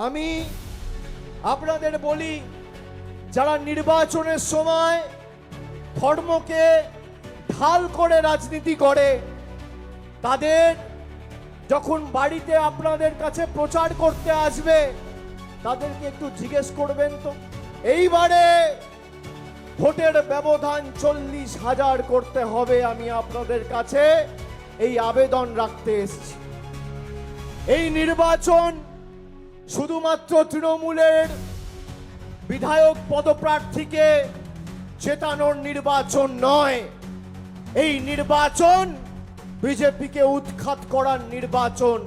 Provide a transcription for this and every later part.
আমি আপনাদের বলি, যারা নির্বাচনের সময় ধর্মকে ঢাল করে রাজনীতি করে, তাদের যখন বাড়িতে আপনাদের কাছে প্রচার করতে আসবে, তাদেরকে একটু জিজ্ঞেস করবেন তো এইবারে ভোটের ব্যবধান 40,000 করতে হবে। আমি আপনাদের কাছে এই আবেদন রাখতে এসেছি। এই নির্বাচন শুধুমাত্র তৃণমূলের বিধায়ক পদপ্রার্থীকে জেতানোর নির্বাচন নয়, এই নির্বাচন বিজেপিকে উৎখাত করার নির্বাচন।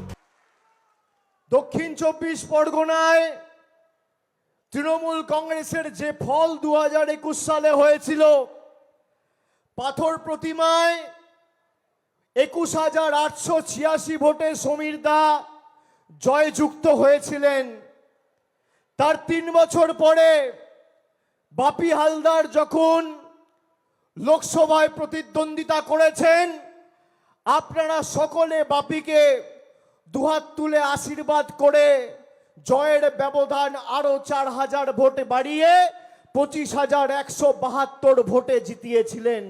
দক্ষিণ 24 পরগনায় তৃণমূল কংগ্রেসের যে ফল 2021 সালে হয়েছিল, পাথর প্রতিমায় 21,886 ভোটে সমীর দা জয়যুক্ত হয়েছিলেন। তার 3 বছর পরে বাপি হালদার যখন লোকসভায় প্রতিদ্বন্দ্বিতা করেছেন, আপনারা সকলে বাপিকে দুহাত তুলে আশীর্বাদ করে জয়ের ব্যবধান আরো 4,000 ভোটে বাড়িয়ে 25,172 ভোটে জিতিয়েছিলেন।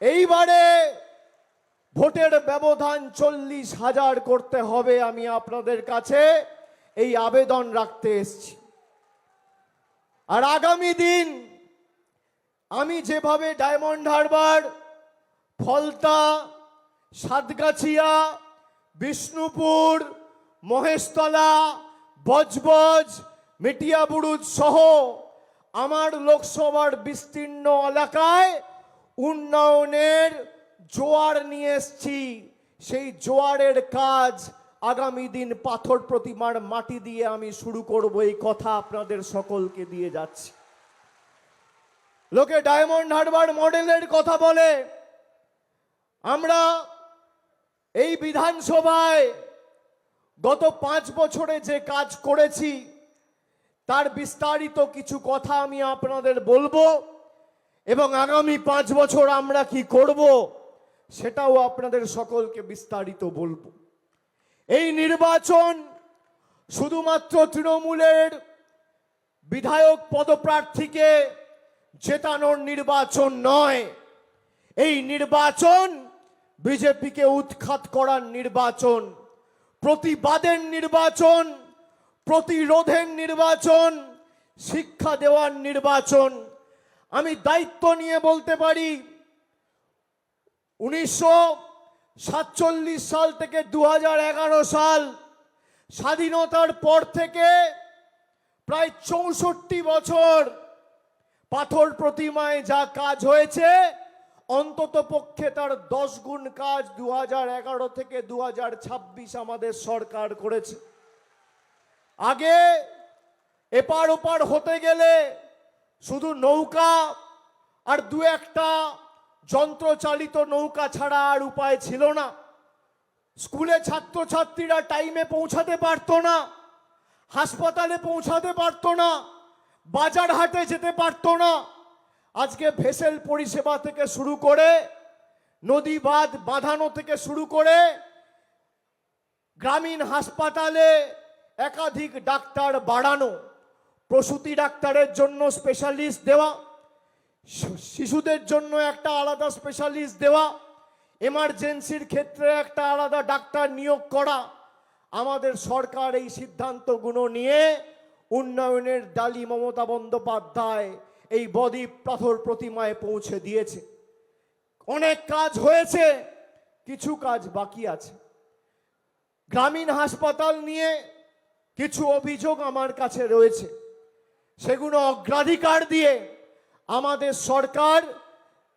এইবারে ভোটের ব্যবধান 40,000 করতে হবে। আমি আপনাদের কাছে এই আবেদন রাখতে এসেছি। আর আগামী দিন আমি যেভাবে ডায়মন্ড হারবার, ফলতা, সাতগাছিয়া, বিষ্ণুপুর, মহেশতলা, বজবজ, মেটিয়াবুরুজ সহ আমার লোকসভার বিস্তীর্ণ এলাকায় উন্নয়নের জোয়ার নিয়ে এসেছি, সেই জোয়ারের কাজ আগামী দিন পাথর প্রতিমার মাটি দিয়ে আমি শুরু করব, এই কথা আপনাদের সকলকে দিয়ে যাচ্ছি। লোকে ডায়মন্ড হারবার মডেলের কথা বলে, আমরা এই বিধানসভায় গত 5 বছরে যে কাজ করেছি তার বিস্তারিত কিছু কথা আমি আপনাদের বলবো, এবং আগামী 5 বছর আমরা কি করব সেটাও আপনাদের সকলকে বিস্তারিত বলবো। এই নির্বাচন শুধুমাত্র তৃণমূলের বিধায়ক পদপ্রার্থীকে জেতানোর নির্বাচন নয়, এই নির্বাচন বিজেপিকে উৎখাত করার নির্বাচন, প্রতিবাদের নির্বাচন, প্রতিরোধের নির্বাচন, শিক্ষা দেওয়ার নির্বাচন। আমি দায়িত্ব নিয়ে বলতে পারি, 1947 সাল থেকে 2011 সাল স্বাধীনতার পর থেকে প্রায় 64 বছর পাথর প্রতিমায় যা কাজ হয়েছে, অন্তত পক্ষে তার 10 গুণ কাজ 2011 থেকে 2026 আমাদের সরকার করেছে। আগে এপার ওপার হতে গেলে শুধু নৌকা আর 2-একটা যন্ত্রচালিত নৌকা ছাড়া আর উপায় ছিল না। স্কুলে ছাত্রছাত্রীরা টাইমে পৌঁছাতে পারতো না, হাসপাতালে পৌঁছাতে পারতো না, বাজার হাটে যেতে পারতো না। আজকে ভেসেল পরিষেবা থেকে শুরু করে, নদী বাঁধ বাঁধানো থেকে শুরু করে, গ্রামীণ হাসপাতালে একাধিক ডাক্তার বাড়ানো, প্রসূতি ডাক্তারের জন্য স্পেশালিস্ট দেওয়া, শিশুদের জন্য একটা আলাদা স্পেশালিস্ট দেওয়া, এমার্জেন্সির ক্ষেত্রে একটা আলাদা ডাক্তার নিয়োগ করা। আমাদের সরকার এই সিদ্ধান্তগুলো নিয়ে উন্নয়নের ডালি মমতা বন্দ্যোপাধ্যায় এই বদ্বীপ পাথর প্রতিমায় পৌঁছে দিয়েছে। অনেক কাজ হয়েছে, কিছু কাজ বাকি আছে। গ্রামীণ হাসপাতাল নিয়ে কিছু অভিযোগ আমার কাছে রয়েছে, সেগুলো অগ্রাধিকার দিয়ে আমাদের সরকার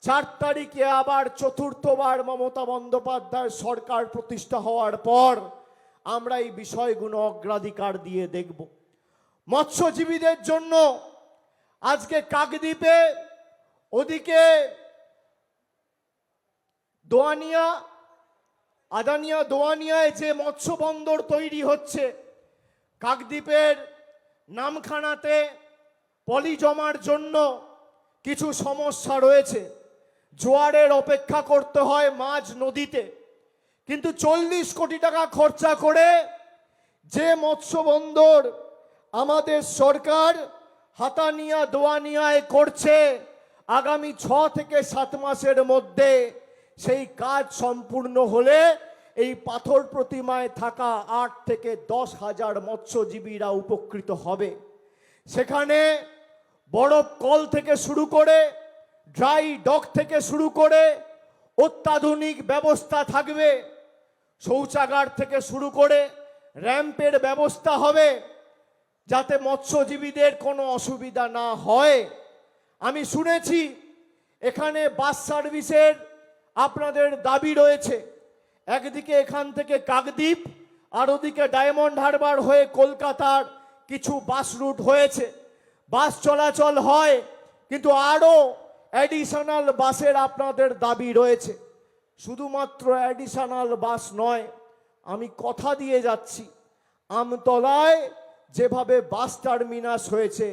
4 তারিখে আবার চতুর্থবার মমতা বন্দ্যোপাধ্যায় সরকার প্রতিষ্ঠা হওয়ার পর আমরা এই বিষয়গুলো অগ্রাধিকার দিয়ে দেখব। মৎস্যজীবীদের জন্য আজকে কাকদ্বীপে, ওদিকে দোয়ানিয়া, আদানিয়া দোয়ানিয়ায় যে মৎস্য বন্দর তৈরি হচ্ছে, কাকদ্বীপের নামখানাতে পলি জমার জন্য কিছু সমস্যা রয়েছে। জোয়ারের অপেক্ষা করতে হয় মাঝ নদীতে, কিন্তু 40 কোটি টাকা খরচা করে যে মৎস্য বন্দর আমাদের সরকার হাতানিয়া দোয়ানিয়ায় করছে, আগামী 6 থেকে 7 মাসের মধ্যে সেই কাজ সম্পূর্ণ হলে এই পাথর প্রতিমায় থাকা 8 থেকে 10 হাজার মৎস্যজীবীরা উপকৃত হবে। সেখানে বরফ কল থেকে শুরু করে, ড্রাই ডক থেকে শুরু করে অত্যাধুনিক ব্যবস্থা থাকবে। শৌচাগার থেকে শুরু করে র্যাম্পের ব্যবস্থা হবে, যাতে মৎস্যজীবীদের কোনো অসুবিধা না হয়। আমি শুনেছি এখানে বাস সার্ভিসের আপনাদের দাবি রয়েছে। একদিকে এখান থেকে কাকদ্বীপ, আর ওদিকে ডায়মন্ড হারবার হয়ে কলকাতার কিছু বাস রুট হয়েছে, বাস চলাচল হয়, কিন্তু আরও অ্যাডিশনাল বাসের আপনাদের দাবি রয়েছে। শুধুমাত্র অ্যাডিশনাল বাস নয়, আমি কথা দিয়ে যাচ্ছি, আমতলায় যেভাবে বাস টার্মিনাস হয়েছে,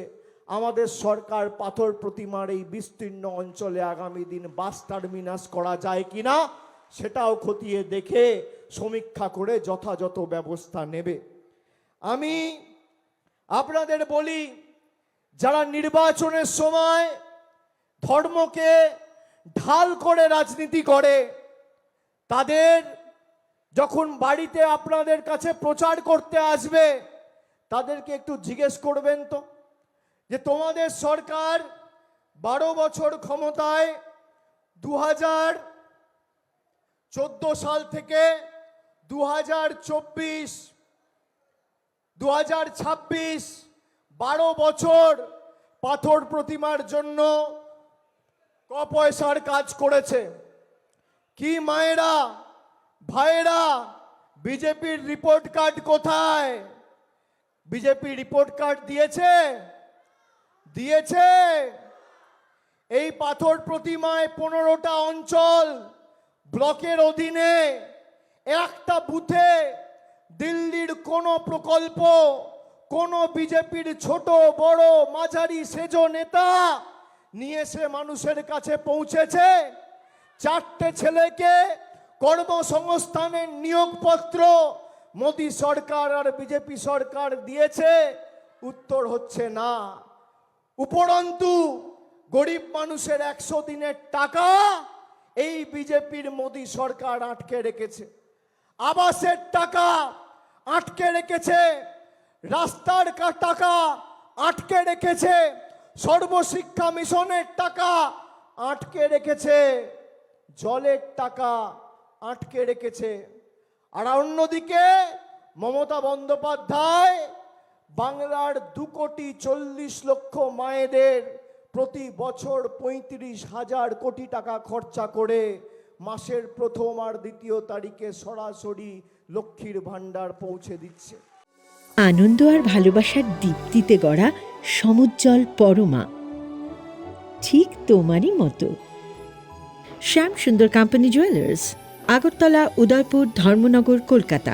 আমাদের সরকার পাথর প্রতিমার এই বিস্তীর্ণ অঞ্চলে আগামী দিন বাস টার্মিনাস করা যায় কিনা সেটাও খতিয়ে দেখে সমীক্ষা করে যথাযথ ব্যবস্থা নেবে। আমি আপনাদের বলি, যারা নির্বাচনের সময় ধর্মকে ঢাল করে রাজনীতি করে, তাদের যখন বাড়িতে আপনাদের কাছে প্রচার করতে আসবে, তাদেরকে একটু জিজ্ঞেস করবেন তো যে তোমাদের সরকার 12 বছর ক্ষমতায় 2014 সাল থেকে 2024, 2026 12 বছর পাথর প্রতিমার জন্য ক পয়সার কাজ করেছে। কি মায়েরা ভাইয়েরা, বিজেপির রিপোর্ট কার্ড কোথায়? বিজেপি রিপোর্ট কার্ড দিয়েছে? দিয়েছে। এই পাথর প্রতিমায় 15টা অঞ্চল ব্লকের অধীনে, একটা বুথে দিল্লির কোনো প্রকল্প কোনো বিজেপির ছোট বড় মাঝারি সেজ নেতা নিয়ে এসে মানুষের কাছে পৌঁছেছে? 4টে ছেলেকে কর্মসংস্থানের নিয়োগপত্র মোদী সরকার আর বিজেপি সরকার দিয়েছে? উত্তর হচ্ছে না। উপরন্তু গরিব মানুষের 100 দিনের টাকা এই বিজেপির মোদী সরকার আটকে রেখেছে, আবাসের টাকা আটকে রেখেছে, রাস্তার টাকা আটকে রেখেছে, সর্বশিক্ষা মিশনের টাকা আটকে রেখেছে, জলের টাকা আটকে রেখেছে। আর অন্যদিকে মমতা বন্দ্যোপাধ্যায় বাংলার 2,40,00,000 মায়েদের প্রতি বছর 35,000 কোটি টাকা খরচা করে মাসের প্রথম আর দ্বিতীয় তারিখে সরাসরি লক্ষ্মীর ভাণ্ডার পৌঁছে দিচ্ছে। আনন্দ আর ভালোবাসার দীপ্তিতে গড়া সমুজ্জ্বল পরমা, ঠিক তোমারই মতো। শ্যাম সুন্দর কোম্পানি জুয়েলার্স, আগরতলা, উদয়পুর, ধর্মনগর, কলকাতা।